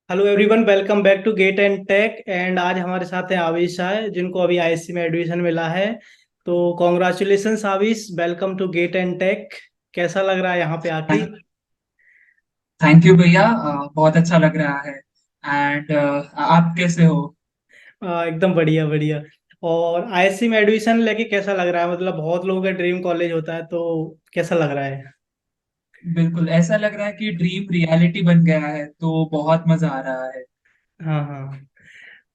Hello everyone, welcome back to gate and tech. And आज हमारे साथ है आविश है, जिनको अभी आईएससी में एडमिशन मिला है। तो congratulations Avish, welcome to gate and Tech. कैसा लग रहा है यहाँ पे आके? थैंक यू भैया। बहुत अच्छा लग रहा है। एंड आप कैसे हो? एकदम बढ़िया बढ़िया। और आईएससी में एडमिशन लेके कैसा लग रहा है? मतलब बहुत लोगों का ड्रीम कॉलेज होता है, तो कैसा लग रहा है? बिल्कुल ऐसा लग रहा है कि ड्रीम रियलिटी बन गया है, तो बहुत मजा आ रहा है। हाँ हाँ।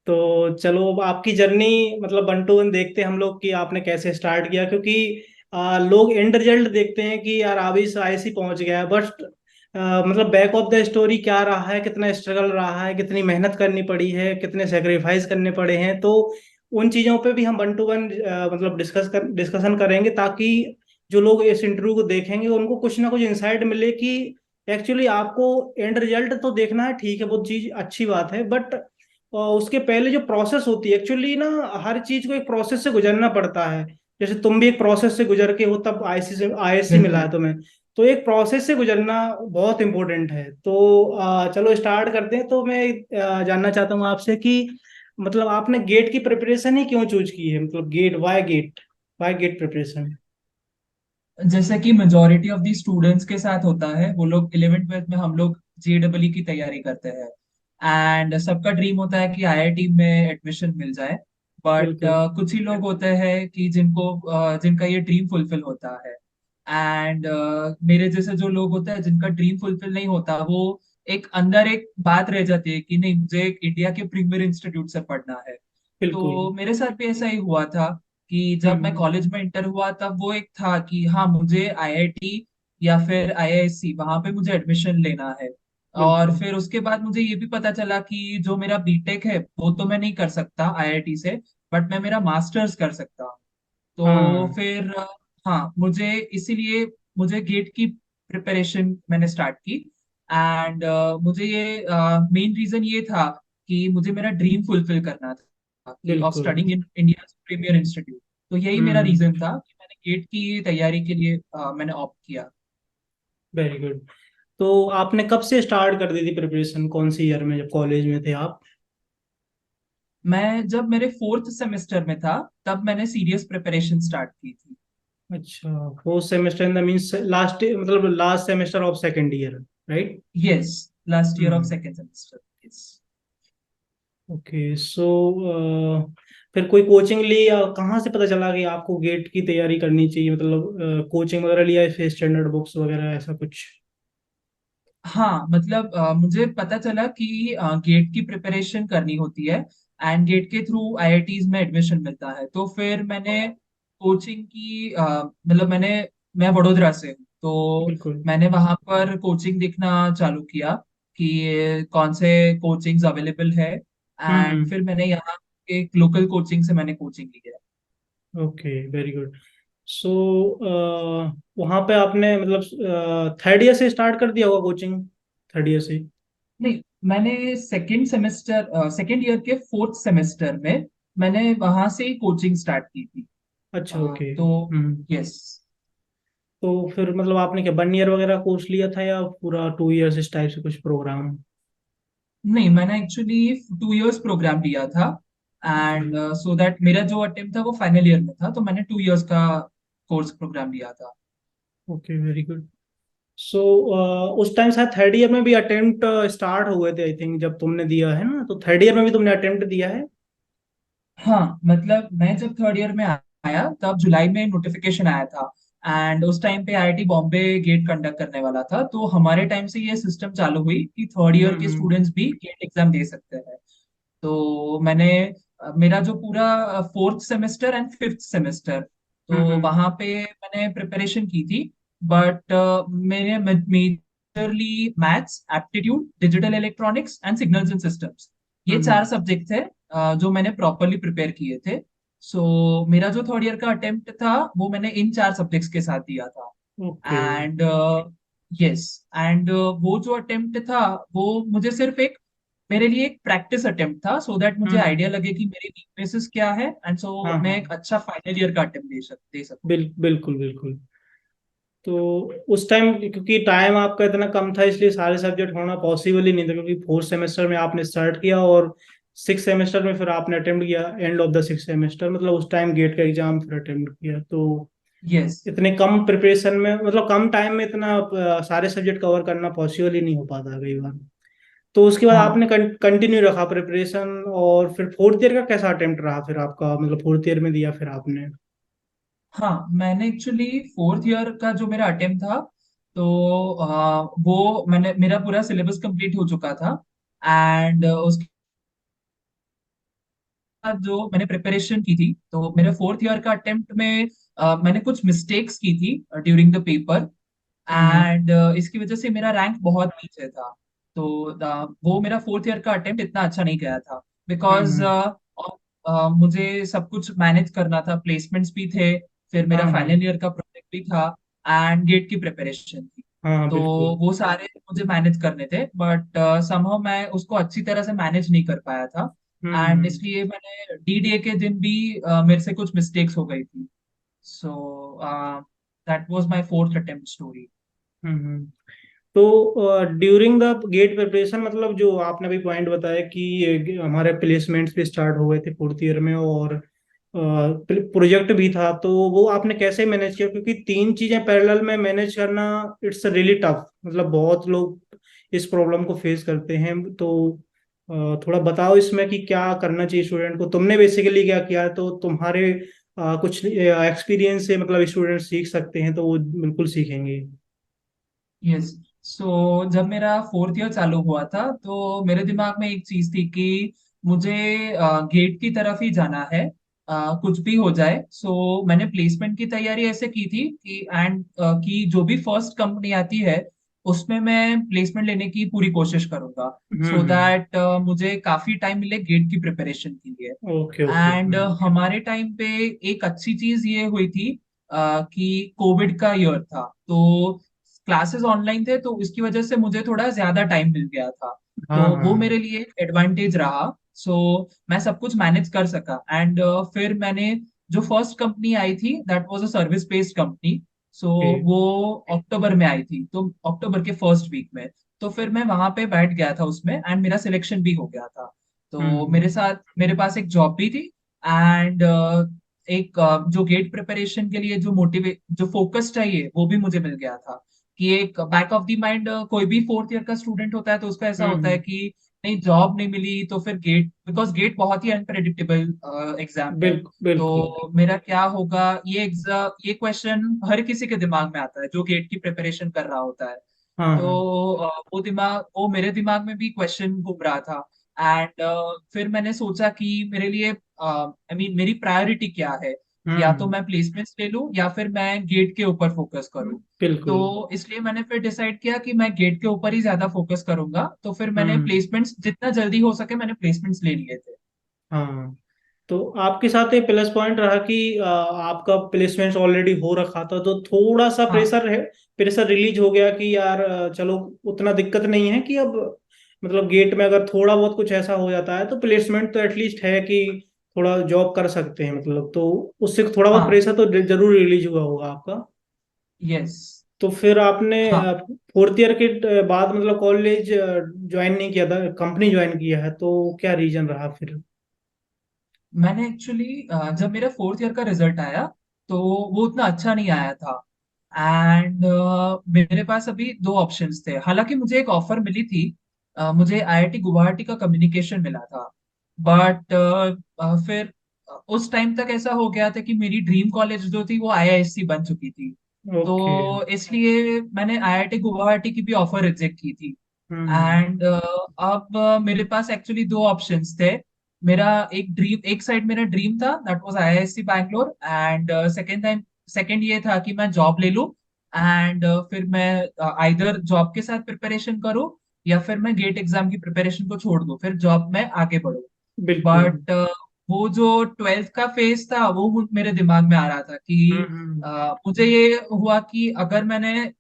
तो चलो, अब आपकी जर्नी मतलब वन टू वन देखते हैं हम लोग कि आपने कैसे स्टार्ट किया। क्योंकि लोग एंड रिजल्ट देखते हैं कि यार आविश आईएससी पहुंच गया है, बट मतलब बैक ऑफ द स्टोरी क्या रहा है, कितना स्ट्रगल रहा है, कितनी मेहनत करनी पड़ी है, कितने सेक्रीफाइस करने पड़े हैं। तो उन चीज़ों पे भी हम वन टू वन मतलब डिस्कशन करेंगे, ताकि जो लोग इस इंटरव्यू को देखेंगे उनको कुछ ना कुछ इंसाइट मिले कि एक्चुअली आपको एंड रिजल्ट तो देखना है, ठीक है, वो चीज़ अच्छी बात है, बट उसके पहले जो प्रोसेस होती है एक्चुअली ना, हर चीज को एक प्रोसेस से गुजरना पड़ता है। जैसे तुम भी एक प्रोसेस से गुजर के हो, तब आईएससी से आईएससी मिला बिल्कुल। है तुम्हें। तो एक प्रोसेस से गुजरना बहुत इंपॉर्टेंट है। तो चलो स्टार्ट करते हैं। तो मैं जानना चाहता हूँ आपसे कि मतलब आपने गेट की प्रिपरेशन ही क्यों चूज की है? मतलब गेट, वाई गेट प्रिपरेशन? जैसे कि मेजोरिटी ऑफ दी स्टूडेंट्स के साथ होता है, वो लोग 11th 12th में हम लोग जेडब्ल्यू की तैयारी करते हैं। एंड सबका ड्रीम होता है कि आईआईटी में एडमिशन मिल जाए। बट बिल्कुल। कुछ ही लोग होते हैं कि जिनका ये ड्रीम फुलफिल होता है। एंड मेरे जैसे जो लोग होते हैं जिनका ड्रीम फुलफिल नहीं होता, वो एक अंदर एक बात रह जाती है कि नहीं, मुझे एक इंडिया के प्रीमियर इंस्टीट्यूट से पढ़ना है। बिल्कुल। तो मेरे साथ भी ऐसा ही हुआ था कि जब मैं हम्म। कॉलेज में इंटर हुआ तब वो एक था कि हाँ, मुझे आईआईटी या फिर आईआईएससी वहां पे मुझे एडमिशन लेना है। और बिल्कुल। फिर उसके बाद मुझे ये भी पता चला कि जो मेरा बीटेक है वो तो मैं नहीं कर सकता आईआईटी से, बट मैं मेरा मास्टर्स कर सकता हूँ। तो हाँ। फिर हाँ, मुझे इसीलिए मुझे गेट की प्रिपरेशन मैंने स्टार्ट की। एंड मुझे ये मेन रीजन ये था कि मुझे मेरा ड्रीम फुलफिल करना था कि ऑफ बिल्कुल। Studying in India premier institute. तो यही मेरा हम्म। रीजन था कि मैंने गेट की तैयारी के लिए मैंने ऑप्ट किया। Very good. तो आपने कब से स्टार्ट कर दी थी प्रिपरेशन? कौन सी ईयर में, जब कॉलेज में थे आप? मैं जब मेरे 4th सेमेस्टर में था तब मैंने सीरियस प्रिपरेशन स्टार्ट की थी। अच्छा, fourth semester in the means last, मतलब last semester of second year, right? Yes, last year of hmm. Second semester. Yes. Okay. So फिर कोई कोचिंग ली, या कहाँ से पता चला कि आपको गेट की तैयारी करनी चाहिए? मतलब कोचिंग वगैरह लिया, फिर स्टैंडर्ड बुक्स वगैरह ऐसा कुछ? हाँ, मतलब मुझे पता चला कि गेट की प्रिपरेशन करनी होती है एंड गेट के थ्रू आईआईटीज में एडमिशन मिलता है। तो फिर मैंने कोचिंग की मतलब मैं वडोदरा से हूँ, तो बिल्कुल। मैंने वहां पर कोचिंग देखना चालू किया कि कौन से कोचिंग्स अवेलेबल है। एंड हम्म। फिर मैंने यहाँ एक लोकल कोचिंग से मैंने कोचिंग ली है। Okay, very good. सो वहाँ पे आपने मतलब थर्ड ईयर से स्टार्ट कर दिया होगा कोचिंग? थर्ड ईयर से? नहीं, मैंने सेकेंड ईयर के 4th सेमेस्टर में मैंने वहां से ही कोचिंग स्टार्ट की थी। अच्छा, ओके। तो हम्म। यस। तो फिर मतलब आपने क्या वन ईयर वगैरह कोर्स लिया था, या पूरा 2 इयर्स इस टाइप से कुछ प्रोग्राम? नहीं, मैंने एक्चुअली 2 इयर्स प्रोग्राम लिया था। ओके। एंड सो दैट मेरा जो अटेम्प्ट था वो फाइनल ईयर में था, तो मैंने 2 इयर्स का कोर्स प्रोग्राम लिया था। Okay, very good. सो उस टाइम शायद थर्ड ईयर में भी अटेम्प्ट स्टार्ट हुए थे, आई थिंक, जब तुमने दिया है ना, तो थर्ड ईयर में भी तुमने अटेम्प्ट दिया है? हाँ, मतलब मैं जब थर्ड ईयर में आया तब जुलाई में नोटिफिकेशन आया था। एंड उस टाइम पे आईआईटी बॉम्बे गेट कंडक्ट करने वाला था, तो हमारे टाइम से ये सिस्टम चालू हुई कि थर्ड ईयर के हम्म। स्टूडेंट्स भी गेट एग्जाम दे सकते हैं। तो मेरा जो पूरा 4th semester and 5th semester, तो हम्म। वहां पे मैंने प्रिपरेशन की थी। बट मैंने majorly maths, aptitude, digital electronics and signals and systems, ये चार हम्म। सब्जेक्ट थे जो मैंने प्रॉपरली प्रिपेयर किए थे। सो मेरा जो थर्ड ईयर का अटेम्प्ट था वो मैंने इन चार सब्जेक्ट्स के साथ दिया था। ओके। And yes. एंड वो जो अटेम्प्ट था वो मुझे सिर्फ एक मेरे लिए एक प्रैक्टिस अटेम्प्ट था, सो दैट मुझे आइडिया हम्म। लगे कि मेरी वीकनेसेस क्या है, एंड सो हाँ मैं हाँ। एक अच्छा फाइनल ईयर का अटेम्प्ट दे सकूं। बिल्कुल बिल्कुल। तो उस टाइम क्योंकि टाइम आपका इतना कम था, इसलिए सारे सब्जेक्ट होना पॉसिबल ही नहीं था, क्योंकि फोर्थ सेमेस्टर में आपने स्टार्ट किया और सिक्स सेमेस्टर में फिर आपने अटेम्प्ट किया, end of the six semester, मतलब उस टाइम गेट का एग्जाम फिर अटेम्प्ट किया। तो यस। इतने कम प्रिपरेशन में, मतलब कम टाइम में इतना सारे सब्जेक्ट कवर करना पॉसिबल ही नहीं हो पाता कई बार। तो उसके बाद हाँ आपने कंटिन्यू रखा प्रिपरेशन, और फिर फोर्थ ईयर का कैसा अटेम्प्ट रहा फिर आपका, मतलब फोर्थ ईयर में दिया फिर आपने? हाँ, मैंने एक्चुअली फोर्थ ईयर का जो मेरा अटेम्प्ट था, तो वो मैंने मेरा पूरा सिलेबस कंप्लीट हो चुका था। एंड उसके बाद जो मैंने प्रिपरेशन की थी, तो मेरे फोर्थ ईयर का अटेम्प्ट में मैंने कुछ मिस्टेक्स की थी during the paper. Hmm and इसकी वजह से मेरा रैंक बहुत नीचे था। तो वो मेरा फोर्थ ईयर का अटेम्प्ट इतना अच्छा नहीं गया था, बिकॉज हम्म। मुझे सब कुछ मैनेज करना था, प्लेसमेंट्स भी थे, फिर हाँ मेरा हाँ फाइनल ईयर का प्रोजेक्ट भी था, एंड गेट की प्रिपरेशन थी। हाँ हाँ, तो बिल्कुल। वो सारे मुझे मैनेज करने थे, बट समहाउ मैं उसको अच्छी तरह से मैनेज नहीं कर पाया था। एंड हम्म इसलिए मैंने डी डे के दिन भी मेरे से कुछ मिस्टेक्स हो गई थी। So that was my fourth attempt story. Hmm. तो ड्यूरिंग द गेट प्रिपरेशन, मतलब जो आपने भी पॉइंट बताया कि हमारे प्लेसमेंट्स भी स्टार्ट हो गए थे फोर्थ ईयर में, और प्रोजेक्ट भी था, तो वो आपने कैसे मैनेज किया? क्योंकि तीन चीजें पैरेलल में मैनेज करना, इट्स रियली टफ, मतलब बहुत लोग इस प्रॉब्लम को फेस करते हैं। तो थोड़ा बताओ इसमें कि क्या करना चाहिए स्टूडेंट को, तुमने बेसिकली क्या किया, तो तुम्हारे कुछ एक्सपीरियंस से मतलब स्टूडेंट सीख सकते हैं, तो वो बिल्कुल सीखेंगे। यस। सो जब मेरा फोर्थ ईयर चालू हुआ था, तो मेरे दिमाग में एक चीज थी कि मुझे गेट की तरफ ही जाना है, कुछ भी हो जाए। सो मैंने प्लेसमेंट की तैयारी ऐसे की थी कि कि जो भी फर्स्ट कंपनी आती है, उसमें मैं प्लेसमेंट लेने की पूरी कोशिश करूंगा, सो हम्म। दैट मुझे काफी टाइम मिले गेट की प्रिपरेशन के लिए। Okay okay. एंड हमारे टाइम पे एक अच्छी चीज ये हुई थी कि कोविड का ईयर था, तो क्लासेस ऑनलाइन थे, तो इसकी वजह से मुझे थोड़ा ज्यादा टाइम मिल गया था। तो हाँ वो हाँ। मेरे लिए एक एडवांटेज रहा। सो मैं सब कुछ मैनेज कर सका। एंड फिर मैंने जो फर्स्ट कंपनी आई थी, that was a service based company. So okay. वो अक्टूबर में आई थी, तो अक्टूबर के फर्स्ट वीक में, तो फिर मैं वहां पे बैठ गया था उसमें, एंड मेरा सिलेक्शन भी हो गया था। तो हम्म। मेरे साथ मेरे पास एक जॉब भी थी। एंड एक जो गेट प्रिपरेशन के लिए जो फोकस चाहिए, वो भी मुझे मिल गया था। कि एक बैक ऑफ द माइंड कोई भी फोर्थ ईयर का स्टूडेंट होता है, तो उसका ऐसा होता है हम्म। कि नहीं, जॉब नहीं मिली तो फिर गेट, बिकॉज गेट बहुत ही अनप्रेडिक्टेबल एग्जाम है। बिल्कुल बिल्कुल। तो मेरा क्या होगा, ये क्वेश्चन हर किसी के दिमाग में आता है जो गेट की प्रिपरेशन कर रहा होता है। हाँ तो हाँ। वो मेरे दिमाग में भी क्वेश्चन घूम रहा था। एंड फिर मैंने सोचा कि मेरे लिए आई मीन मेरी प्रायोरिटी क्या है, या तो हम्म। मैं प्लेसमेंट्स ले लूं या फिर मैं गेट के ऊपर फोकस करूं। तो बिल्कुल। इसलिए मैंने फिर डिसाइड किया कि मैं गेट के ऊपर ही ज्यादा फोकस करूंगा। तो फिर मैंने हम्म। प्लेसमेंट्स जितना जल्दी हो सके मैंने प्लेसमेंट्स ले लिए थे। हाँ, तो आपके साथ एक प्लस पॉइंट रहा कि आपका प्लेसमेंट ऑलरेडी हो रखा था, तो थोड़ा सा हाँ प्रेशर रिलीज हो गया कि यार चलो, उतना दिक्कत नहीं है कि अब, मतलब गेट में अगर थोड़ा बहुत कुछ ऐसा हो जाता है तो प्लेसमेंट तो एटलीस्ट है कि थोड़ा जॉब कर सकते हैं, मतलब तो उससे थोड़ा बहुत हाँ। प्रेशर तो जरूर रिलीज हुआ होगा आपका। यस। तो फिर आपने हाँ, फोर्थ ईयर के बाद मतलब कॉलेज ज्वाइन नहीं किया था, कंपनी ज्वाइन किया है, तो क्या रीजन रहा फिर? मैंने एक्चुअली जब मेरा फोर्थ ईयर का रिजल्ट आया, तो वो उतना अच्छा नहीं आया था। एंड मेरे पास अभी दो ऑप्शंस थे। हालांकि मुझे एक ऑफर मिली थी, मुझे आईआईटी गुवाहाटी का कम्युनिकेशन मिला था। बट फिर उस टाइम तक ऐसा हो गया था कि मेरी ड्रीम कॉलेज जो थी वो आईआईएससी बन चुकी थी। ओके। तो इसलिए मैंने आईआईटी गुवाहाटी की भी ऑफर रिजेक्ट की थी। हम्म। एंड अब मेरे पास एक्चुअली दो ऑप्शंस थे। एक साइड मेरा ड्रीम था, that was IISc Bangalore. And second ये था कि मैं जॉब ले लूं, एंड फिर मैं आइदर जॉब के साथ प्रिपरेशन करूं, या फिर मैं गेट एग्जाम की प्रिपरेशन को छोड़ दूं, फिर जॉब में आगे बढ़ूं। बिल्कुल। बट वो जो ट्वेल्थ का फेज था, वो मेरे दिमाग में आ रहा था कि हम्म। मुझे ये हुआ कि अगर मैंने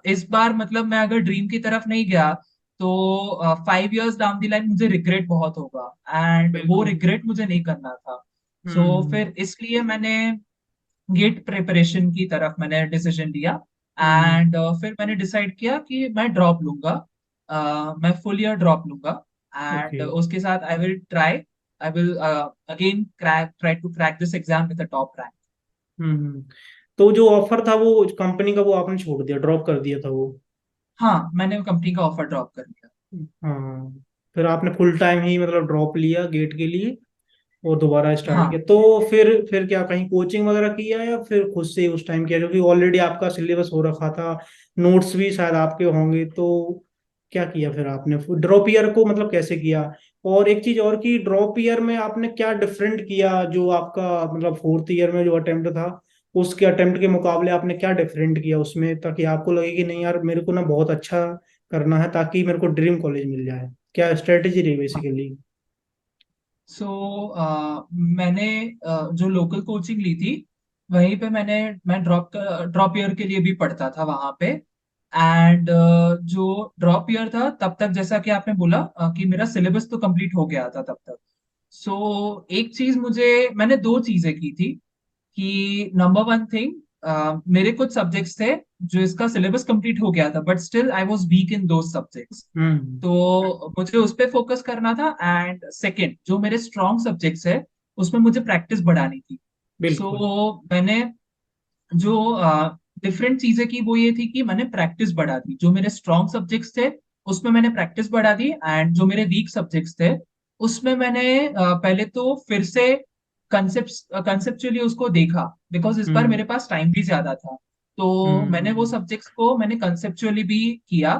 इस बार, मतलब मैं अगर ड्रीम की तरफ नहीं गया, तो 5 इयर्स डाउन द लाइन मुझे रिग्रेट बहुत होगा, एंड वो बिल्कुल। रिग्रेट मुझे नहीं करना था। सो हम्म। फिर इसलिए मैंने गेट प्रिपरेशन की तरफ मैंने डिसीजन लिया। हम्म। एंड फिर मैंने डिसाइड किया कि मैं ड्रॉप लूंगा, मैं फुल ईयर ड्रॉप लूंगा। ओके। एंड उसके साथ I will again try to crack this exam with the top rank. Hmm. तो जो ऑफर था वो कंपनी का, वो आपने छोड़ दिया, ड्रॉप कर दिया था वो? हाँ, मैंने कंपनी का ऑफर ड्रॉप कर दिया। हाँ। फिर आपने फुल टाइम ही मतलब ड्रॉप लिया गेट के लिए और दोबारा स्टार्ट किया? हाँ, तो फिर क्या कहीं कोचिंग वगैरह किया या फिर खुद से ही उस टाइम किया, क्योंकि ऑलरेडी आपका सिलेबस हो रखा था, नोट्स भी शायद आपके होंगे, तो क्या किया फिर आपने ड्रॉप ईयर को, मतलब कैसे किया? और एक चीज और की, ड्रॉप ईयर में आपने क्या डिफरेंट किया जो आपका मतलब फोर्थ ईयर में जो अटेम्प्ट था, उसके अटेम्प्ट के मुकाबले आपने क्या डिफरेंट किया उसमें, ताकि आपको लगे कि नहीं यार मेरे को ना बहुत अच्छा करना है ताकि मेरे को ड्रीम कॉलेज मिल जाए? क्या स्ट्रेटेजी रही बेसिकली? सो मैंने जो लोकल कोचिंग ली थी वहीं पे मैं ड्रॉप ईयर के लिए भी पढ़ता था वहां पे। एंड जो ड्रॉप ईयर था तब तक, जैसा कि आपने बोला कि मेरा सिलेबस तो कंप्लीट हो गया था तब तक। एक चीज मैंने दो चीजें की थी कि नंबर वन थिंग, मेरे कुछ सब्जेक्ट्स थे जो इसका सिलेबस कंप्लीट हो गया था, but still I was weak in those subjects. Hmm. तो मुझे उस पर फोकस करना था। एंड सेकंड, जो मेरे स्ट्रॉन्ग सब्जेक्ट्स है उसमें मुझे प्रैक्टिस बढ़ानी थी। बिल्कुल। सो मैंने जो डिफरेंट चीजें की वो ये थी कि मैंने प्रैक्टिस बढ़ा दी। जो मेरे स्ट्रॉन्ग सब्जेक्ट्स थे उसमें मैंने प्रैक्टिस बढ़ा दी, एंड जो मेरे वीक सब्जेक्ट्स थे उसमें मैंने पहले तो फिर से कंसेप्चुअली उसको देखा, बिकॉज इस बार हम्म। मेरे पास टाइम भी ज्यादा था। तो मैंने वो हम्म। सब्जेक्ट्स को मैंने कंसेप्चुअली भी किया।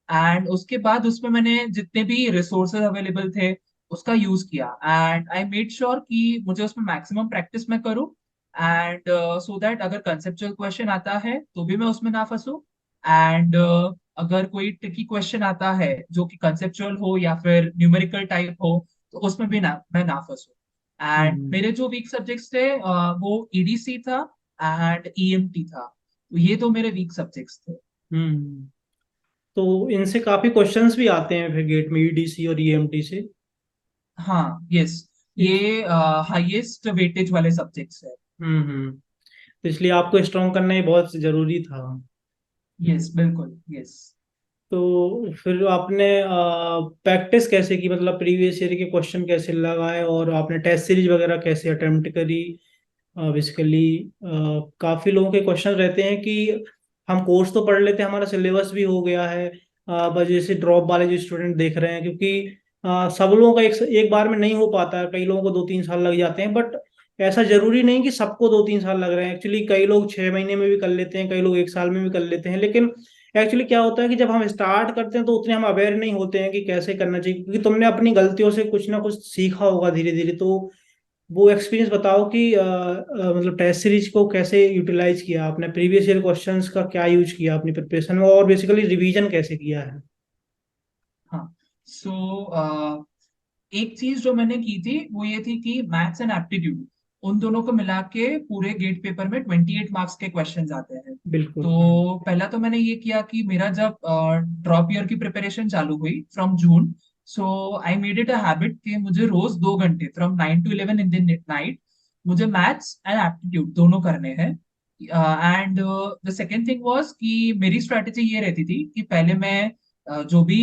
एंड उसके बाद उसमें मैंने जितने भी रिसोर्सेज अवेलेबल थे उसका यूज किया, एंड आई मेड श्योर कि मुझे उसमें मैक्सिमम प्रैक्टिस मैं करूँ। एंड सो दैट अगर कंसेप्चुअल क्वेश्चन आता है तो भी मैं उसमें ना फंसूं। एंड अगर कोई ट्रिकी क्वेश्चन आता है जो कि कंसेप्चुअल हो या फिर न्यूमेरिकल टाइप हो, तो उसमें भी मैं ना फंसूं। एंड हम्म। मेरे जो वीक सब्जेक्ट्स थे वो ईडीसी था एंड ईएमटी था। तो ये तो मेरे वीक सब्जेक्ट्स थे। हम्म। तो इनसे काफी क्वेश्चंस भी आते हैं फिर गेट में, ईडीसी और ईएमटी से? हाँ, यस, ये हाईएस्ट वेटेज वाले सब्जेक्ट्स है। हम्म। तो इसलिए आपको स्ट्रॉन्ग करना ही बहुत जरूरी था। यस, बिल्कुल, यस। तो फिर आपने प्रैक्टिस कैसे की, मतलब प्रीवियस ईयर के क्वेश्चन कैसे लगाए, और आपने टेस्ट सीरीज वगैरह कैसे अटेम्प्ट करी? बेसिकली काफी लोगों के क्वेश्चन रहते हैं कि हम कोर्स तो पढ़ लेते हैं, हमारा सिलेबस भी हो गया है, बस जैसे ड्रॉप वाले जो स्टूडेंट देख रहे हैं, क्योंकि सब लोगों का एक बार में नहीं हो पाता है, कई लोगों को 2-3 साल लग जाते हैं, बट ऐसा जरूरी नहीं कि सबको 2-3 साल लग रहे हैं। एक्चुअली कई लोग 6 महीने में भी कर लेते हैं, कई लोग 1 साल में भी कर लेते हैं, लेकिन एक्चुअली क्या होता है कि जब हम स्टार्ट करते हैं तो उतने हम अवेयर नहीं होते हैं कि कैसे करना चाहिए, क्योंकि तुमने अपनी गलतियों से कुछ ना कुछ सीखा होगा धीरे धीरे। तो वो एक्सपीरियंस बताओ कि मतलब टेस्ट सीरीज को कैसे यूटिलाइज किया आपने, प्रीवियस ईयर क्वेश्चंस का क्या यूज किया अपनी प्रिपरेशन में, और बेसिकली रिवीजन कैसे किया है? हाँ, एक चीज जो मैंने की थी वो ये थी कि मैथ्स एंड एप्टीट्यूड, उन दोनों को मिला के पूरे गेट पेपर में 28 मार्क्स के क्वेश्चंस आते हैं। बिल्कुल। तो पहला तो मैंने ये किया कि मेरा जब ड्रॉप ईयर की प्रिपरेशन चालू हुई from June, so I made it a habit कि मुझे रोज 2 घंटे from 9 to 11 in the night मुझे मैथ्स एंड एप्टीट्यूड दोनों करने हैं। And the second thing was कि मेरी स्ट्रेटेजी ये रहती थी कि पहले मैं जो भी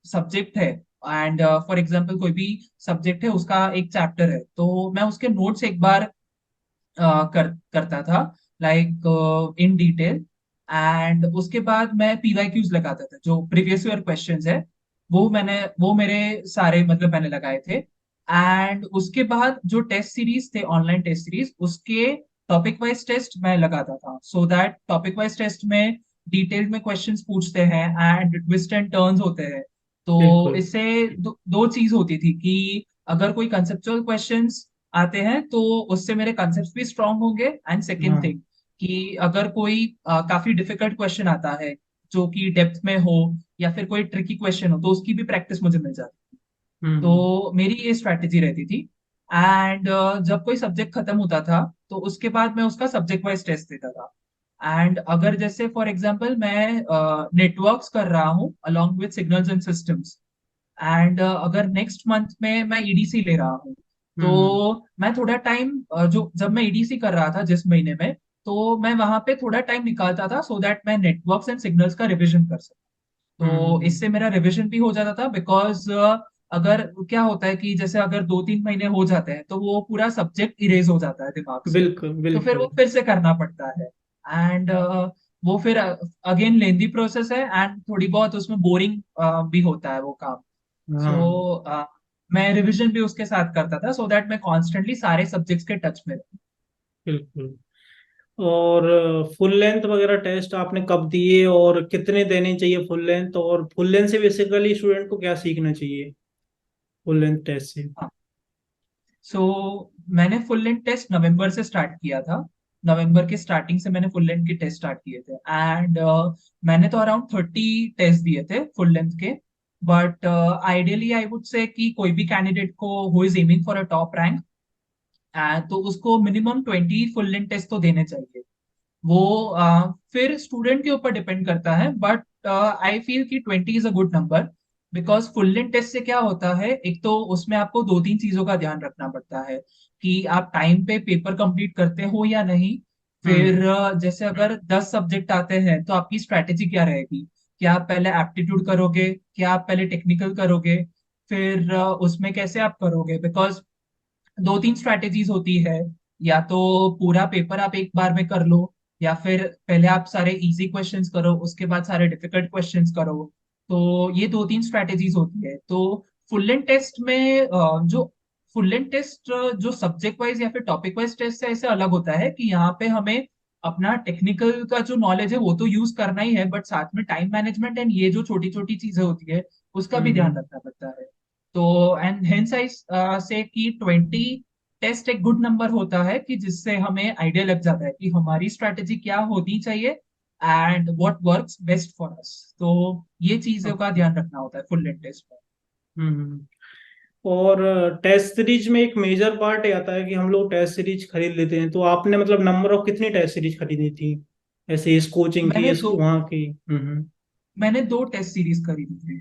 सब्जेक्ट है, एंड फॉर एग्जांपल कोई भी सब्जेक्ट है उसका एक चैप्टर है, तो मैं उसके नोट्स एक बार करता था, लाइक इन डिटेल। एंड उसके बाद मैं पीवाईक्यूज लगाता था, जो प्रीवियस ईयर क्वेश्चंस है वो मेरे सारे मतलब मैंने लगाए थे। एंड उसके बाद जो टेस्ट सीरीज थे, ऑनलाइन टेस्ट सीरीज, उसके टॉपिक वाइज टेस्ट मैं लगाता था, so that topic wise test में डिटेल में क्वेश्चंस पूछते हैं एंड ट्विस्ट एंड टर्न्स होते हैं। तो बिल्कुल। इससे दो चीज होती थी कि अगर कोई कंसेप्चुअल क्वेश्चंस आते हैं तो उससे मेरे कंसेप्ट भी स्ट्रांग होंगे। एंड सेकेंड हाँ। थिंग कि अगर कोई काफी डिफिकल्ट क्वेश्चन आता है जो कि डेप्थ में हो या फिर कोई ट्रिकी क्वेश्चन हो, तो उसकी भी प्रैक्टिस मुझे मिल जाती है। हम्म। तो मेरी ये स्ट्रैटेजी रहती थी। एंड जब कोई सब्जेक्ट खत्म होता था तो उसके बाद मैं उसका सब्जेक्ट वाइज टेस्ट देता था। एंड अगर जैसे फॉर एग्जांपल मैं नेटवर्क्स कर रहा हूँ along with signals and systems, and अगर नेक्स्ट मंथ में मैं ईडीसी ले रहा हूँ, हम्म। तो मैं थोड़ा टाइम जो जब मैं ईडीसी कर रहा था जिस महीने में, तो मैं वहां पे थोड़ा टाइम निकालता था सो दैट मैं नेटवर्क्स एंड सिग्नल्स का रिवीजन कर सकूं। तो हम्म। इससे मेरा रिवीजन भी हो जाता था, बिकॉज अगर क्या होता है कि जैसे अगर 2-3 महीने हो जाते हैं तो वो पूरा सब्जेक्ट इरेज हो जाता है दिमाग से। बिल्कुल तो फिर वो बिल्कुल। फिर से करना पड़ता है। एंड वो फिर अगेन लेंदी प्रोसेस है, एंड थोड़ी बहुत उसमें बोरिंग भी होता है वो काम। हाँ सो मैं रिवीजन भी उसके साथ करता था सो दैट मैं कॉन्स्टेंटली सारे सब्जेक्ट्स के टच में रहूं। बिल्कुल। और फुल लेंथ वगैरह टेस्ट आपने कब दिए और कितने देने चाहिए फुल लेंथ, और फुल लेंथ से बेसिकली स्टूडेंट को क्या सीखना चाहिए फुल लेंथ टेस्ट से? सो मैंने फुल लेंथ टेस्ट नवंबर से स्टार्ट किया था। नवंबर के स्टार्टिंग से मैंने फुल लेंथ के टेस्ट स्टार्ट किए थे, एंड मैंने तो अराउंड 30 टेस्ट दिए थे फुल लेंथ के। But ideally I would say कि कोई भी कैंडिडेट को who is aiming for a top rank, तो उसको मिनिमम 20 फुल लेंथ टेस्ट तो देने चाहिए। वो फिर स्टूडेंट के ऊपर डिपेंड करता है, बट आई फील कि 20 is a good number. Because full length test से क्या होता है, एक तो उसमें आपको 2-3 चीजों का ध्यान रखना पड़ता है कि आप टाइम पे पेपर कंप्लीट करते हो या नहीं। हम्म फिर जैसे अगर 10 सब्जेक्ट आते हैं तो आपकी स्ट्रैटेजी क्या रहेगी? क्या आप पहले एप्टीट्यूड करोगे, क्या आप पहले टेक्निकल करोगे, फिर उसमें कैसे आप करोगे? बिकॉज 2-3 स्ट्रैटेजीज होती है। या तो पूरा पेपर आप एक बार में कर लो, या फिर पहले आप सारे इजी क्वेश्चंस करो उसके बाद सारे डिफिकल्ट क्वेश्चंस करो। तो ये 2-3 स्ट्रैटेजीज होती है। तो फुल लेंथ टेस्ट में जो फुल लेंथ टेस्ट जो सब्जेक्ट वाइज या फिर टॉपिक वाइज टेस्ट से ऐसे अलग होता है कि यहाँ पे हमें अपना टेक्निकल का जो नॉलेज है वो तो यूज करना ही है, बट साथ में टाइम मैनेजमेंट एंड ये जो छोटी छोटी चीजें होती है उसका भी ध्यान हम्म। रखना पड़ता है। तो एंड हेंस आई से कि 20 टेस्ट एक गुड नंबर होता है कि जिससे हमें आइडिया लग जाता है कि हमारी स्ट्रैटेजी क्या होनी चाहिए and what works best for us. तो ये चीजों का ओके। ध्यान रखना होता है फुल लेंथ टेस्ट में। हम्म। और टेस्ट सीरीज में एक मेजर पार्ट ये आता है कि हम लोग टेस्ट सीरीज खरीद लेते हैं, तो आपने मतलब नंबर ऑफ कितनी टेस्ट सीरीज खरीदी थी ऐसे इस कोचिंग की मैंने इस दो वहाँ की? मैंने 2 टेस्ट सीरीज खरीदी थी।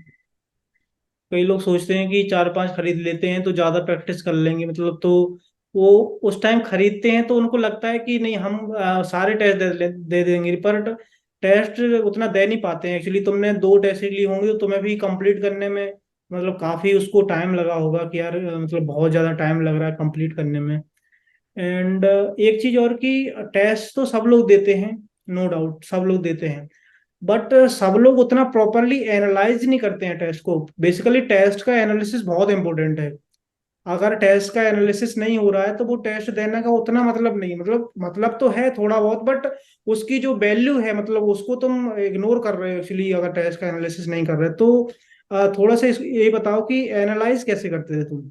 कई लोग सोचते हैं कि 4-5 खरीद लेते हैं तो ज्यादा प्रैक्टिस कर लेंगे मतलब, तो वो उस टाइम खरीदते हैं तो उनको लगता है कि नहीं हम सारे टेस्ट दे देंगे, पर टेस्ट उतना दे नहीं पाते हैं। एक्चुअली तुमने 2 टेस्ट ली होंगी तो तुम्हें भी कंप्लीट करने में मतलब काफी उसको टाइम लगा होगा कि यार मतलब बहुत ज्यादा टाइम लग रहा है कंप्लीट करने में। एंड एक चीज और कि टेस्ट तो सब लोग देते हैं, नो डाउट सब लोग देते हैं, बट सब लोग उतना प्रॉपरली एनालाइज नहीं करते हैं टेस्ट को। बेसिकली टेस्ट का एनालिसिस बहुत इंपॉर्टेंट है। अगर टेस्ट का एनालिसिस नहीं हो रहा है तो वो टेस्ट देने का उतना मतलब नहीं, मतलब तो है थोड़ा बहुत, बट उसकी जो वैल्यू है मतलब उसको तुम इग्नोर कर रहे हो एक्चुअली, अगर टेस्ट का एनालिसिस नहीं कर रहे तो थोड़ा सा ये बताओ कि एनालाइज कैसे करते थे तुम?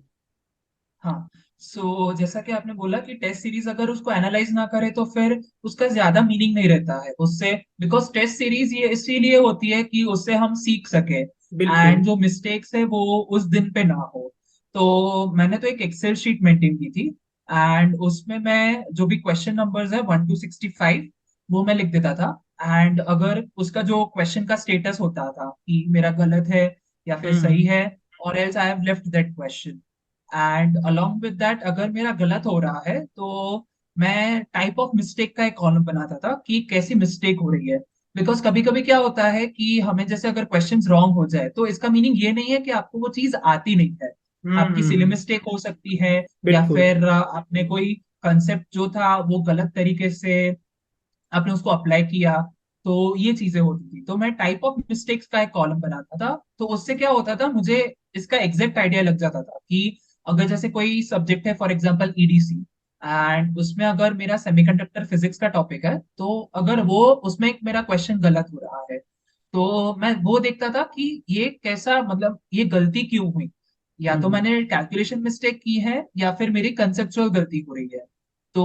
हाँ। सो जैसा कि आपने बोला कि टेस्ट सीरीज अगर उसको एनालाइज ना करे तो फिर उसका ज्यादा मीनिंग नहीं रहता है उससे। बिकॉज टेस्ट सीरीज ये इसीलिए होती है कि उससे हम सीख सके बिल्कुल। एंड जो मिस्टेक्स है वो उस दिन पे ना हो। तो मैंने तो एक एक्सेल शीट मेंटेन की थी, एंड उसमें मैं जो भी क्वेश्चन नंबर्स है 1 to 65 वो मैं लिख देता था। एंड अगर उसका जो क्वेश्चन का स्टेटस होता था कि मेरा गलत है या फिर सही हम्म है, और else I have left that question. And along with that अगर मेरा गलत हो रहा है तो मैं टाइप ऑफ मिस्टेक का एक कॉलम बनाता था कि कैसी मिस्टेक हो रही है। बिकॉज कभी कभी क्या होता है कि हमें जैसे अगर क्वेश्चंस रॉन्ग हो जाए तो इसका मीनिंग ये नहीं है कि आपको वो चीज आती नहीं है। आपकी सिली हम्म। मिस्टेक हो सकती है, या बिल्कुल। फिर आपने कोई कंसेप्ट जो था वो गलत तरीके से आपने उसको अप्लाई किया। तो ये चीजें होती थी, तो मैं टाइप ऑफ मिस्टेक्स का एक कॉलम बनाता था। तो उससे क्या होता था, मुझे इसका एग्जैक्ट आइडिया लग जाता था कि अगर जैसे कोई सब्जेक्ट है फॉर एग्जांपल ईडीसी, एंड उसमें अगर मेरा सेमीकंडक्टर फिजिक्स का टॉपिक है, तो अगर वो उसमें एक मेरा क्वेश्चन गलत हो रहा है तो मैं वो देखता था कि ये कैसा, मतलब ये गलती क्यों हुई। या तो हम्म मैंने कैलकुलेशन मिस्टेक की है या फिर मेरी कंसेप्चुअल गलती हो रही है। तो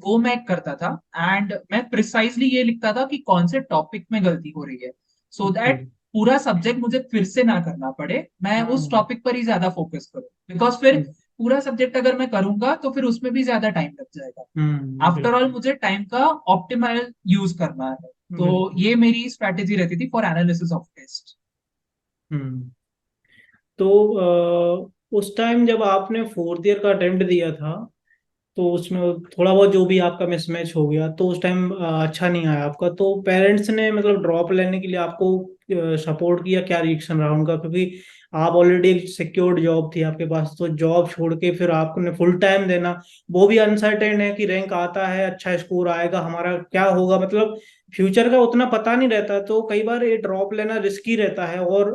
वो मैं करता था, एंड मैं प्रिसाइजली ये लिखता था कि कौन से टॉपिक में गलती हो रही है, सो ओके। दैट पूरा सब्जेक्ट मुझे फिर से ना करना पड़े, मैं उस हाँ। टॉपिक पर ही ज्यादा फोकस करूं। बिकॉज फिर पूरा सब्जेक्ट अगर मैं करूंगा तो फिर उसमें भी ज्यादा टाइम लग जाएगा। आफ्टर ऑल बिल्कुल मुझे टाइम का ऑप्टिमल यूज करना है। तो बिल्कुल। ये मेरी स्ट्रैटेजी रहती थी फॉर एनालिसिस ऑफ टेस्ट। हम्म। तो उस टाइम जब आपने फोर्थ ईयर का अटेम्प्ट दिया था तो उसमें थोड़ा बहुत जो भी आपका मिसमैच हो गया तो उस टाइम अच्छा नहीं आया आपका, तो पेरेंट्स ने मतलब ड्रॉप लेने के लिए आपको सपोर्ट किया, क्या रिएक्शन रहा उनका? क्योंकि आप ऑलरेडी एक सिक्योर्ड जॉब थी आपके पास, तो जॉब छोड़ के फिर आपने फुल टाइम देना, वो भी अनसर्टेन है कि रैंक आता है, अच्छा स्कोर आएगा, हमारा क्या होगा, मतलब फ्यूचर का उतना पता नहीं रहता, तो कई बार ये ड्रॉप लेना रिस्की रहता है। और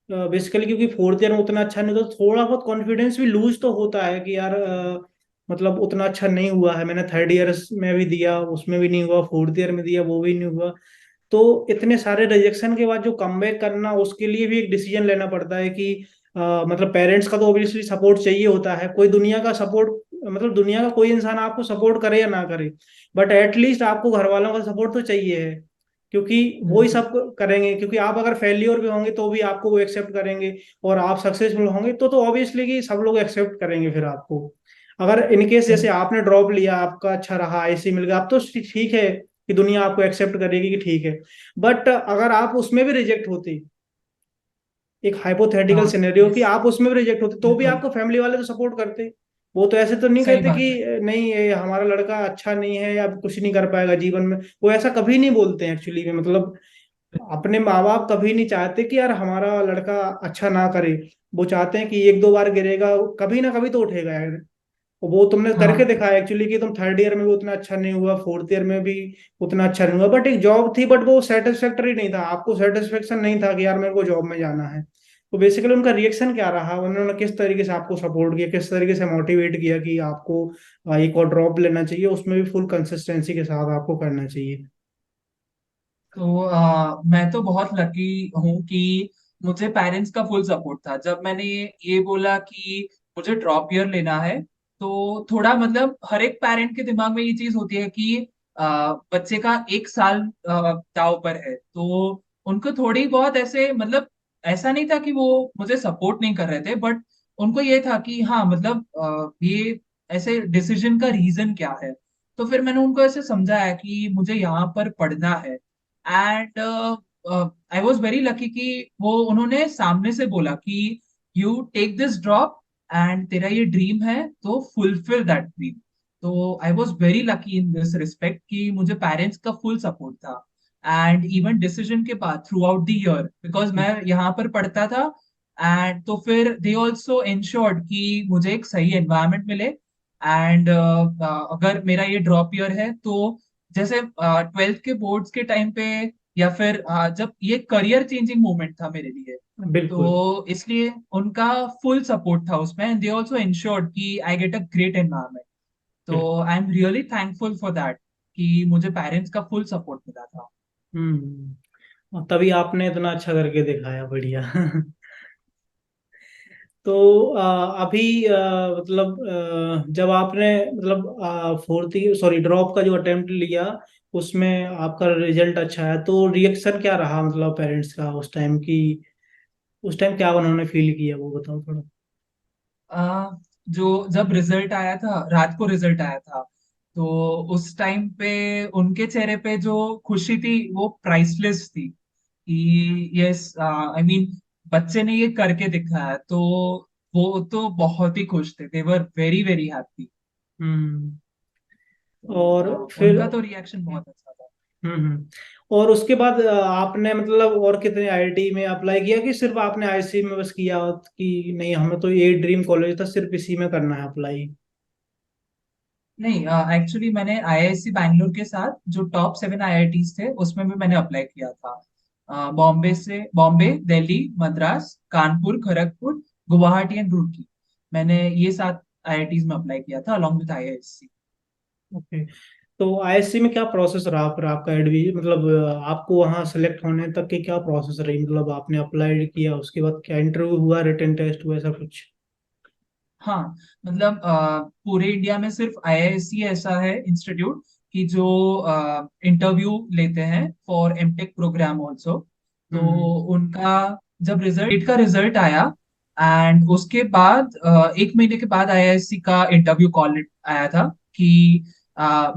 बेसिकली क्योंकि फोर्थ ईयर में उतना अच्छा नहीं होता, तो थोड़ा बहुत कॉन्फिडेंस भी लूज तो होता है कि यार मतलब उतना अच्छा नहीं हुआ है, मैंने थर्ड ईयर में भी दिया उसमें भी नहीं हुआ, फोर्थ ईयर में दिया वो भी नहीं हुआ। तो इतने सारे रिजेक्शन के बाद जो कमबैक करना, उसके लिए भी एक डिसीजन लेना पड़ता है कि मतलब पेरेंट्स का तो ऑब्वियसली सपोर्ट चाहिए होता है, कोई दुनिया का सपोर्ट, मतलब दुनिया का कोई इंसान आपको सपोर्ट करे या ना करे, बट एटलीस्ट आपको घर वालों का सपोर्ट तो चाहिए है, क्योंकि वो ही बिल्कुल। सब करेंगे, क्योंकि आप अगर फेल्योर भी होंगे तो भी आपको वो एक्सेप्ट करेंगे, और आप सक्सेसफुल होंगे तो ऑब्वियसली कि सब लोग एक्सेप्ट करेंगे फिर आपको। अगर इनकेस जैसे आपने ड्रॉप लिया, आपका अच्छा रहा, आईसी मिल गया, अब तो ठीक है कि दुनिया आपको एक्सेप्ट करेगी कि ठीक है, बट अगर आप उसमें भी रिजेक्ट होते, एक हाइपोथेटिकल हाँ। सिनेरियो कि इस आप उसमें भी रिजेक्ट होते, तो भी बिल्कुल आपको फैमिली वाले तो सपोर्ट करते, वो तो ऐसे तो नहीं सही कहते कि बात है। नहीं ये हमारा लड़का अच्छा नहीं है या कुछ नहीं कर पाएगा जीवन में, वो ऐसा कभी नहीं बोलते हैं एक्चुअली में, मतलब अपने माँ बाप कभी नहीं चाहते कि यार हमारा लड़का अच्छा ना करे, वो चाहते हैं कि एक दो बार गिरेगा, कभी ना कभी तो उठेगा यार। वो तुमने करके हाँ। दिखाया एक्चुअली कि तुम थर्ड ईयर में भी उतना अच्छा नहीं हुआ, फोर्थ ईयर में भी उतना अच्छा नहीं हुआ, बट एक जॉब थी, बट वो सेटिस्फैक्टरी नहीं था, आपको सेटिस्फेक्शन नहीं था कि यार मेरे को जॉब में जाना है। तो बेसिकली उनका रिएक्शन क्या रहा, उन्होंने किस तरीके से आपको सपोर्ट किया, किस तरीके से मोटिवेट किया कि आपको एक और ड्रॉप लेना चाहिए, उसमें भी फुल कंसिस्टेंसी के साथ आपको करना चाहिए? तो मैं तो बहुत लकी हूँ कि मुझे पेरेंट्स का फुल सपोर्ट था। जब मैंने ये बोला कि मुझे ड्रॉप ईयर लेना है, तो थोड़ा मतलब हर एक पेरेंट के दिमाग में ये चीज होती है कि बच्चे का एक साल दांव पर है, तो उनको थोड़ी बहुत ऐसे मतलब ऐसा नहीं था कि वो मुझे सपोर्ट नहीं कर रहे थे, बट उनको ये था कि हाँ मतलब ये ऐसे डिसीजन का रीजन क्या है। तो फिर मैंने उनको ऐसे समझाया कि मुझे यहाँ पर पढ़ना है, and I was very lucky कि वो उन्होंने सामने से बोला कि you take this drop and तेरा ये ड्रीम है तो फुलफिल दैट ड्रीम। तो I was very lucky in this respect कि मुझे पेरेंट्स का फुल सपोर्ट था। एंड इवन डिसीजन के बाद throughout the year, because मैं यहाँ पर पढ़ता था, एंड तो फिर दे ऑल्सो इंश्योर्ड कि मुझे एक सही एनवायरनमेंट मिले। एंड अगर मेरा ये ड्रॉप ईयर है तो जैसे ट्वेल्थ के बोर्ड्स के टाइम पे, या फिर जब ये करियर चेंजिंग मोमेंट था मेरे लिए, बिल्कुल। तो इसलिए उनका फुल सपोर्ट था उसमें, एंड दे आल्सो इंश्योर्ड कि I get a great environment. तो I am really thankful for that कि मुझे पेरेंट्स का फुल सपोर्ट मिला था। और तभी आपने इतना अच्छा करके दिखाया, बढ़िया। तो अभी मतलब जब आपने मतलब फोर्थ सॉरी ड्रॉप का जो अटेम्प्ट लिया, उसमें आपका रिजल्ट अच्छा है, तो रिएक्शन क्या रहा मतलब पेरेंट्स का उस टाइम की, उस टाइम क्या उन्होंने फील किया वो बताओ थोड़ा। आ, जो जब रिजल्ट आया था, रात को रिजल्ट आया था, तो उस टाइम पे उनके चेहरे पे जो खुशी थी वो प्राइसलेस थी कि यस आई मीन बच्चे ने ये करके दिखाया। तो वो तो बहुत ही खुश थे, दे वर वेरी वेरी हैप्पी। हम्म। तो और फिर उनका तो रिएक्शन बहुत अच्छा था। और उसके बाद आपने मतलब और कितने आईआईटी में अप्लाई किया, कि सिर्फ आपने आईआईसी में बस किया कि नहीं हमें तो ये ड्रीम कॉलेज था सिर्फ इसी में करना है अप्लाई? नहीं, एक्चुअली मैंने आईआईसी बैंगलोर के साथ जो टॉप 7 आईआईटीज थे उसमें भी मैंने अप्लाई किया था। बॉम्बे, दिल्ली, मद्रास, कानपुर, खड़गपुर, गुवाहाटी एंड रुड़की, मैंने ये 7 आईआईटीज में अप्लाई किया था अलॉन्ग विद आईआईएससी। ओके। तो आईएससी में क्या प्रोसेस रहा फिर आपका एडवी, मतलब आपको वहाँ सेलेक्ट होने तक की क्या प्रोसेस रही, मतलब आपने अप्लाई किया उसके बाद क्या इंटरव्यू हुआ, रिटन टेस्ट हुआ, ऐसा कुछ? हाँ, मतलब पूरे इंडिया में सिर्फ आईआईएससी ऐसा है इंस्टीट्यूट कि जो इंटरव्यू लेते हैं फॉर एमटेक प्रोग्राम ऑल्सो। तो हम्म। उनका जब रिजल्ट आया, एंड उसके बाद 1 महीने के बाद आईआईएससी का इंटरव्यू कॉल आया था कि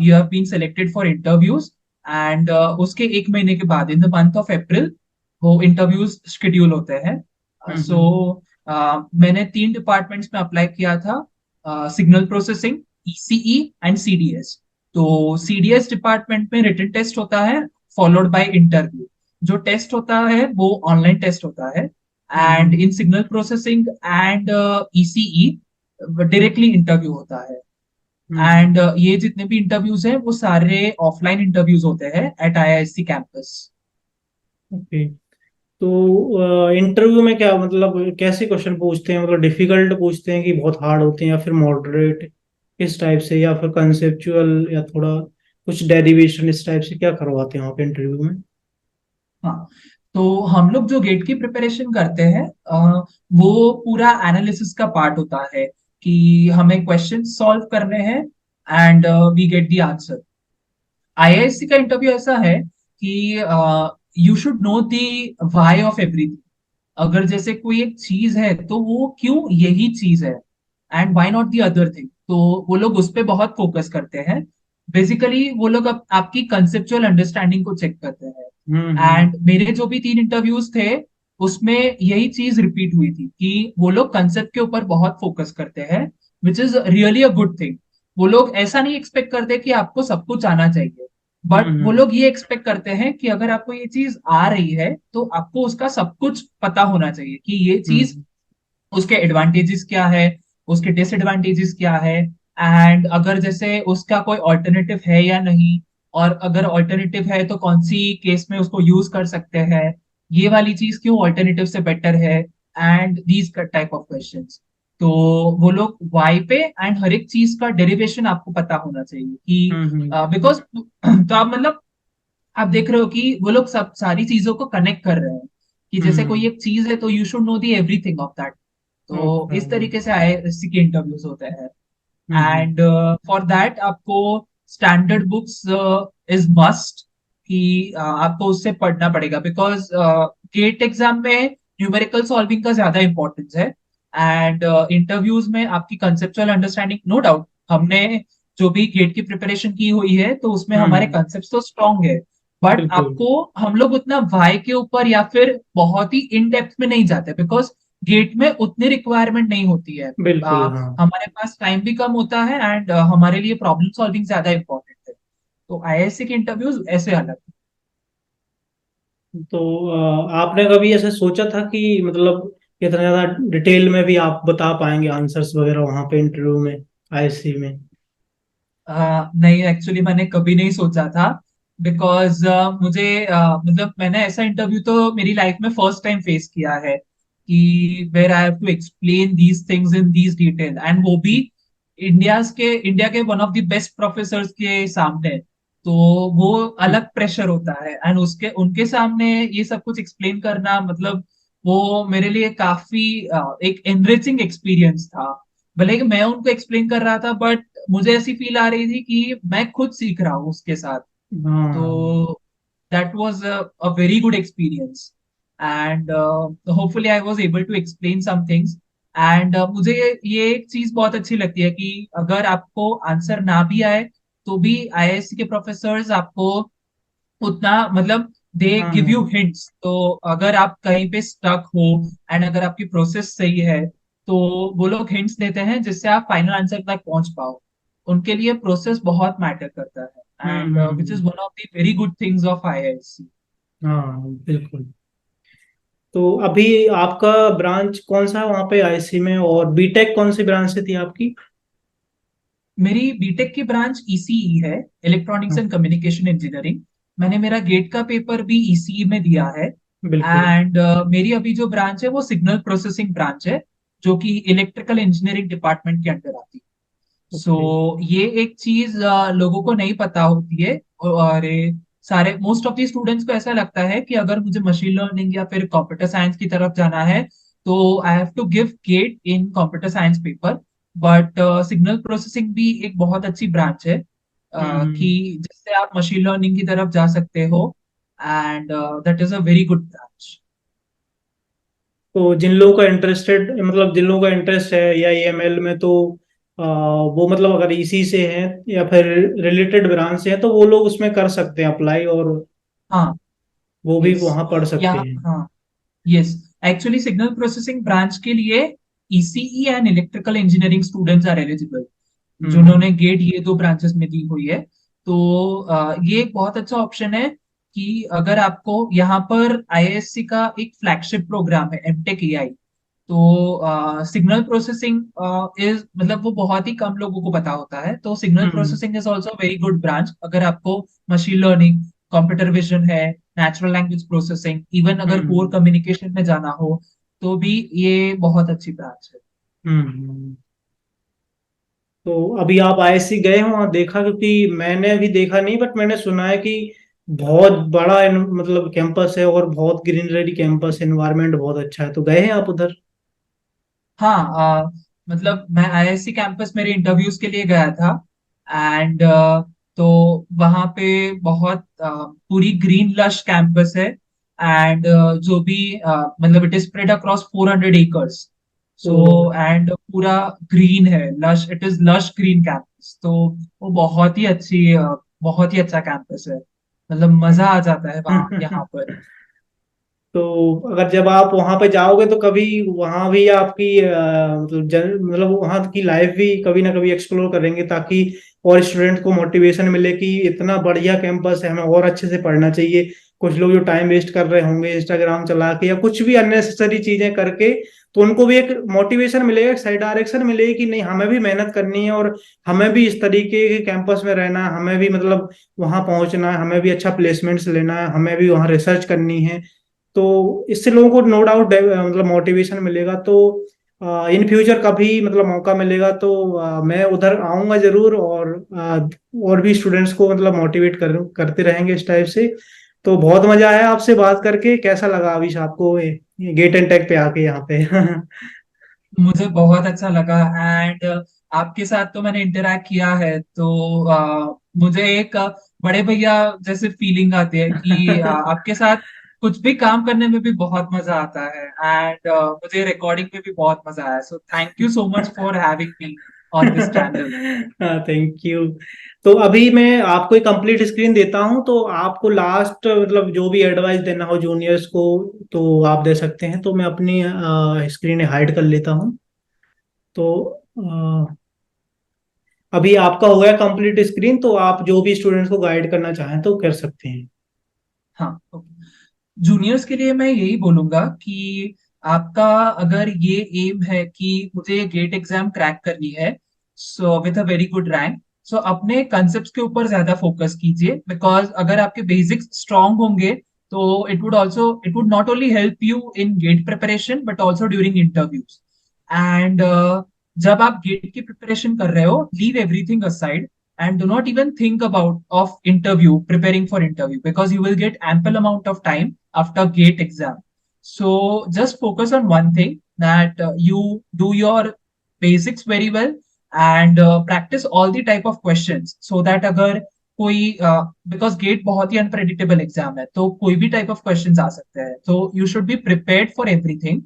you have been selected for interviews. And उसके 1 महीने के बाद in the month of April वो इंटरव्यूज शेड्यूल होते हैं। सो हम्म। मैंने 3 डिपार्टमेंट्स में अप्लाई किया था। Signal processing, ECE and CDS. तो सीडीएस डिपार्टमेंट में रिटन टेस्ट होता है, फॉलोड बाय इंटरव्यू। जो टेस्ट होता है वो ऑनलाइन टेस्ट होता है। And hmm. In signal processing and ECE directly interview होता है। हम्म। एंड ये जितने भी इंटरव्यूज हैं वो सारे ऑफलाइन इंटरव्यूज होते हैं एट आईआईएससी कैंपस। ओके। तो इंटरव्यू में क्या मतलब कैसे क्वेश्चन पूछते हैं, मतलब डिफिकल्ट पूछते हैं कि बहुत हार्ड होते हैं, या फिर मॉडरेट इस टाइप से, या फिर कंसेप्चुअल, या थोड़ा कुछ डेरिवेशन इस टाइप से क्या करवाते हैं वहाँ पे इंटरव्यू में? हाँ, तो हम लोग जो गेट की प्रिपरेशन करते हैं वो पूरा एनालिसिस का पार्ट होता है कि हमें क्वेश्चन सॉल्व करने हैं and we get the answer. IISc का इंटरव्यू ऐसा है कि you should know the why of everything. अगर जैसे कोई एक चीज है तो वो क्यों यही चीज है, and why not the other thing, तो वो लोग उस पे बहुत फोकस करते हैं। बेसिकली वो लोग आपकी कंसेप्चुअल अंडरस्टैंडिंग को चेक करते हैं। हम्म। एंड मेरे जो भी 3 इंटरव्यूज थे उसमें यही चीज रिपीट हुई थी कि वो लोग कंसेप्ट के ऊपर बहुत फोकस करते हैं, which is really a good thing. वो लोग ऐसा नहीं एक्सपेक्ट करते कि आपको सब कुछ आना चाहिए, बट वो हम्म। लोग ये एक्सपेक्ट करते हैं कि अगर आपको ये चीज आ रही है तो आपको उसका सब कुछ पता होना चाहिए कि ये चीज, हम्म। उसके एडवांटेजेस क्या है, उसके डिसएडवांटेजेस क्या है, एंड अगर जैसे उसका कोई ऑल्टरनेटिव है या नहीं, और अगर ऑल्टरनेटिव है तो कौन सी केस में उसको यूज कर सकते हैं, ये वाली चीज क्यों ऑल्टरनेटिव से बेटर है, and these type of questions. तो वो लोग वाई पे एंड हर एक चीज का डेरिवेशन आपको पता होना चाहिए कि हम्म। बिकॉज तो आप मतलब आप देख रहे हो कि वो लोग सब सारी चीजों को कनेक्ट कर रहे हैं कि जैसे हम्म। कोई एक चीज है तो you should know the everything of that. तो ओके। इस तरीके से आईआईएससी के इंटरव्यूज होते हैं। हम्म। एंड फॉर दैट आपको स्टैंडर्ड बुक्स इज मस्ट कि आपको उससे पढ़ना पड़ेगा, बिकॉज गेट एग्जाम में न्यूमेरिकल सॉल्विंग का ज्यादा इंपॉर्टेंस है। एंड इंटरव्यूज में आपकी कंसेप्चुअल अंडरस्टैंडिंग, नो डाउट हमने जो भी गेट की प्रिपरेशन की हुई है तो उसमें हमारे हम्म। कंसेप्ट तो स्ट्रांग है, बट बिल्कुल। आपको हम लोग उतना वाई के ऊपर या फिर बहुत ही इन डेप्थ में नहीं जाते, बिकॉज गेट में उतनी रिक्वायरमेंट नहीं होती है। बिल्कुल हाँ। हमारे पास टाइम भी कम होता है एंड हमारे लिए प्रॉब्लम सॉल्विंग ज्यादा इंपॉर्टेंट है। तो आईआईएससी के इंटरव्यूज ऐसे अलग। तो आपने कभी ऐसे सोचा था कि मतलब इतना ज्यादा डिटेल में भी आप बता पाएंगे आंसर्स वगैरह वहां पे इंटरव्यू में, आईएससी में? नहीं, एक्चुअली मैंने कभी नहीं सोचा था, बिकॉज मुझे मतलब मैंने ऐसा इंटरव्यू तो मेरी लाइफ में फर्स्ट टाइम फेस किया है कि where I have to explain these things in these detail, and वो भी इंडिया के one of the best professor के सामने। तो वो अलग प्रेशर होता है, एंड उसके उनके सामने ये सब कुछ एक्सप्लेन करना मतलब वो मेरे लिए काफी एक एनरिचिंग एक्सपीरियंस था। भले कि मैं उनको एक्सप्लेन कर रहा था, बट मुझे ऐसी फील आ रही थी कि मैं खुद सीख रहा हूँ उसके साथ। हाँ। तो that was a very good experience. And hopefully I was able to explain some things. And मुझे ये एक चीज बहुत अच्छी लगती है कि अगर आपको आंसर ना भी आए तो भी आईआईएससी के प्रोफेसर्स आपको उतना मतलब दे गिव यू हाँ। हिंट्स। तो अगर आप कहीं पे स्टक हो एंड अगर आपकी प्रोसेस सही है तो वो लोग हिंट्स देते हैं जिससे आप फाइनल आंसर तक पहुंच पाओ। उनके लिए प्रोसेस बहुत मैटर करता है, and which is hmm. One of the very good things of IISc. हाँ बिल्कुल। तो अभी आपका ब्रांच कौन सा है वहाँ पे आईएससी में, और बीटेक कौन सी ब्रांच से थी आपकी? मेरी बीटेक की ब्रांच ईसीई है, इलेक्ट्रॉनिक्स हाँ, एंड कम्युनिकेशन इंजीनियरिंग। मैंने मेरा गेट का पेपर भी ईसीई में दिया है। बिल्कुल। एंड मेरी अभी जो ब्रांच है वो सिग्नल प्रोसेसिंग ब्रांच है, जो कि इलेक्ट्रिकल इंजीनियरिंग डिपार्टमेंट के अंडर आती है। So okay. ये एक चीज लोगों को नहीं पता होती है, और सारे मोस्ट ऑफ द स्टूडेंट्स को ऐसा लगता है कि अगर मुझे मशीन लर्निंग या फिर कंप्यूटर साइंस की तरफ जाना है तो I have to give GATE in computer science paper. But signal processing भी एक बहुत अच्छी ब्रांच है हम्म। कि जिससे आप मशीन लर्निंग की तरफ जा सकते हो, and that is a very good branch. तो जिन लोगों का इंटरेस्टेड मतलब जिन लोगों का इंटरेस्ट है या ईएमएल में, तो वो मतलब अगर इसी से हैं या फिर रिलेटेड ब्रांच से हैं, तो वो लोग उसमें कर सकते हैं अप्लाई, और हाँ। वो भी यस। वहाँ पढ़ सकते यहाँ हैं। हाँ। Yes. Actually signal processing branch के लिए ECE and electrical engineering students are eligible. Hmm जिन्होंने गेट ये दो ब्रांचेस में दी हुई है। तो ये एक बहुत अच्छा ऑप्शन है कि अगर आपको यहाँ पर आईआईएससी का एक फ्लैगशिप प्रोग्राम है एमटेक एआई। तो सिग्नल प्रोसेसिंग इज मतलब वो बहुत ही कम लोगों को पता होता है। तो signal hmm processing is also very good branch अगर आपको मशीन लर्निंग, कंप्यूटर विजन है, नेचुरल लैंग्वेज प्रोसेसिंग, इवन अगर कोर हम्म कम्युनिकेशन में जाना हो तो भी ये बहुत अच्छी ब्रांच है। हम्म। तो अभी आप आईएससी गए हो वहाँ देखा? क्योंकि मैंने अभी देखा नहीं, बट मैंने सुना है कि बहुत बड़ा मतलब कैंपस है और बहुत ग्रीनरी कैंपस, एनवायरनमेंट बहुत अच्छा है। तो गए हैं आप उधर? हाँ, मतलब मैं आईआईएससी कैंपस मेरे इंटरव्यूज के लिए गया था। एंड तो वहाँ पे बहुत पूरी ग्रीन लश कैंपस है। एंड जो भी मतलब it is spread across 400 acres. Oh. So and पूरा ग्रीन है, lush, it is lush green campus. तो वो बहुत ही अच्छी बहुत ही अच्छा कैंपस है। मतलब मजा आ जाता है वहाँ यहाँ पर। तो अगर जब आप वहां पे जाओगे तो कभी वहां भी आपकी मतलब मतलब वहां की लाइफ भी कभी ना कभी एक्सप्लोर करेंगे, ताकि और स्टूडेंट को मोटिवेशन मिले कि इतना बढ़िया कैंपस है, हमें और अच्छे से पढ़ना चाहिए। कुछ लोग जो टाइम वेस्ट कर रहे होंगे इंस्टाग्राम चला के या कुछ भी अननेसेसरी चीजें करके, तो उनको भी एक मोटिवेशन मिलेगा, एक सही डायरेक्शन मिलेगी कि नहीं, हमें भी मेहनत करनी है और हमें भी इस तरीके के कैंपस में रहना है, हमें भी मतलब वहां पहुंचना है, हमें भी अच्छा प्लेसमेंट्स लेना है, हमें भी वहाँ रिसर्च करनी है। तो इससे लोगों को नो डाउट मतलब मोटिवेशन मिलेगा। तो इन फ्यूचर कभी मतलब मौका मिलेगा तो मैं उधर आऊंगा जरूर, और भी स्टूडेंट्स को मतलब मोटिवेट करते रहेंगे इस टाइप से। तो बहुत मजा आया आपसे बात करके। कैसा लगा अभी आपको ये गेट एंड टेक पे आके यहाँ पे? मुझे बहुत अच्छा लगा। एंड आपके साथ तो मैंने इंटरेक्ट किया है तो मुझे एक बड़े भैया जैसे फीलिंग आती है कि आपके साथ कुछ भी काम करने में भी बहुत मजा आता है। एंड मुझे रिकॉर्डिंग में भी बहुत मजा आया। So thank you so much for having me on this channel. हाँ, थैंक यू। तो अभी मैं आपको एक कंप्लीट स्क्रीन देता हूँ, तो आपको लास्ट मतलब जो भी एडवाइस देना हो जूनियर्स को तो आप दे सकते हैं। तो मैं अपनी स्क्रीन हाइड कर लेता हूँ। तो अभी आपका हो गया कंप्लीट स्क्रीन, तो आप जो भी स्टूडेंट्स को गाइड करना चाहें तो कर सकते हैं। हाँ, जूनियर्स के लिए मैं यही बोलूंगा कि आपका अगर ये एम है कि मुझे गेट एग्जाम क्रैक करनी है, so with a very good rank, so अपने कंसेप्ट के ऊपर ज्यादा फोकस कीजिए। बिकॉज अगर आपके बेसिक्स स्ट्रांग होंगे तो it would not only help you in GATE preparation but also during interviews. And जब आप गेट की प्रिपरेशन कर रहे हो, leave everything aside and do not even think about of interview, preparing for interview, because you will get ample amount of time after gate exam. So just focus on one thing, that you do your basics very well, and practice all the type of questions, so that अगर कोई because gate बहुत ही unpredictable exam है तो कोई भी type of questions आ सकते हैं, तो you should be prepared for everything.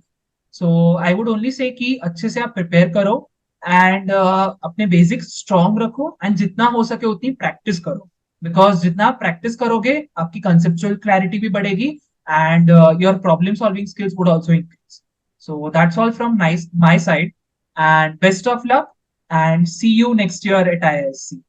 So I would only say कि अच्छे से आप प्रिपेयर करो, एंड अपने बेसिक्स स्ट्रांग रखो, एंड जितना हो सके उतनी प्रैक्टिस करो। बिकॉज जितना आप प्रैक्टिस करोगे आपकी कंसेप्चुअल क्लैरिटी भी बढ़ेगी, and your problem solving skills would also increase. So that's all from my side, and best of luck, and see you next year at IISc.